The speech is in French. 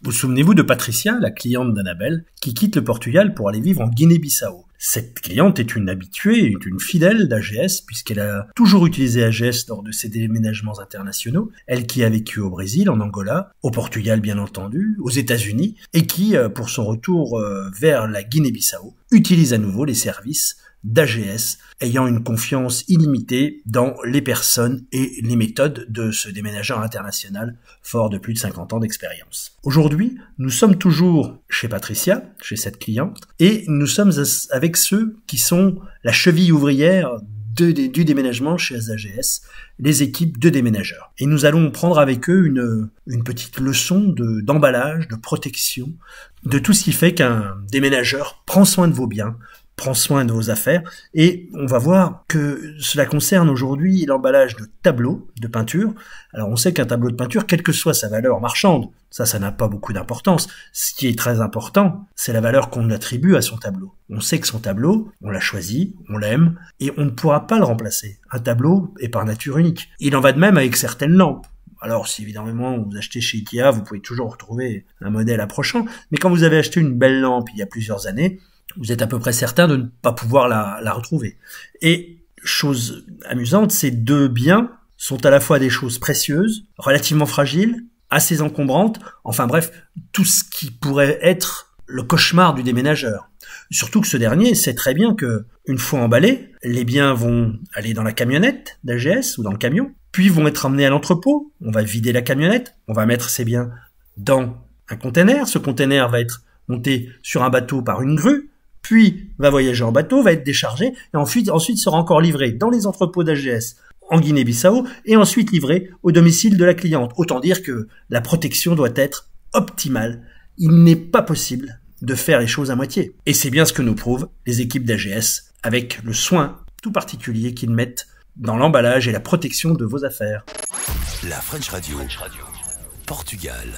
Vous souvenez-vous de Patricia, la cliente d'Annabelle, qui quitte le Portugal pour aller vivre en Guinée-Bissau. Cette cliente est une habituée, est une fidèle d'AGS, puisqu'elle a toujours utilisé AGS lors de ses déménagements internationaux, elle qui a vécu au Brésil, en Angola, au Portugal bien entendu, aux États-Unis, et qui, pour son retour vers la Guinée-Bissau, utilise à nouveau les services d'AGS, ayant une confiance illimitée dans les personnes et les méthodes de ce déménageur international fort de plus de 50 ans d'expérience. Aujourd'hui, nous sommes toujours chez Patricia, chez cette cliente, et nous sommes avec ceux qui sont la cheville ouvrière du déménagement chez AGS, les équipes de déménageurs. Et nous allons prendre avec eux une petite leçon d'emballage, de protection, de tout ce qui fait qu'un déménageur prend soin de vos biens, prend soin de vos affaires, et on va voir que cela concerne aujourd'hui l'emballage de tableaux de peinture. Alors on sait qu'un tableau de peinture, quelle que soit sa valeur marchande, ça n'a pas beaucoup d'importance. Ce qui est très important, c'est la valeur qu'on attribue à son tableau. On sait que son tableau, on l'a choisi, on l'aime, et on ne pourra pas le remplacer. Un tableau est par nature unique. Il en va de même avec certaines lampes. Alors, si évidemment vous achetez chez Ikea, vous pouvez toujours retrouver un modèle approchant, mais quand vous avez acheté une belle lampe il y a plusieurs années, vous êtes à peu près certain de ne pas pouvoir la retrouver. Et chose amusante, ces deux biens sont à la fois des choses précieuses, relativement fragiles, assez encombrantes, enfin bref, tout ce qui pourrait être le cauchemar du déménageur. Surtout que ce dernier sait très bien que, une fois emballés, les biens vont aller dans la camionnette d'AGS ou dans le camion, puis vont être emmenés à l'entrepôt, on va vider la camionnette, on va mettre ces biens dans un container, ce container va être monté sur un bateau par une grue, puis va voyager en bateau, va être déchargé, et ensuite sera encore livré dans les entrepôts d'AGS en Guinée-Bissau, et ensuite livré au domicile de la cliente. Autant dire que la protection doit être optimale. Il n'est pas possible de faire les choses à moitié. Et c'est bien ce que nous prouvent les équipes d'AGS, avec le soin tout particulier qu'ils mettent dans l'emballage et la protection de vos affaires. La French Radio. Portugal.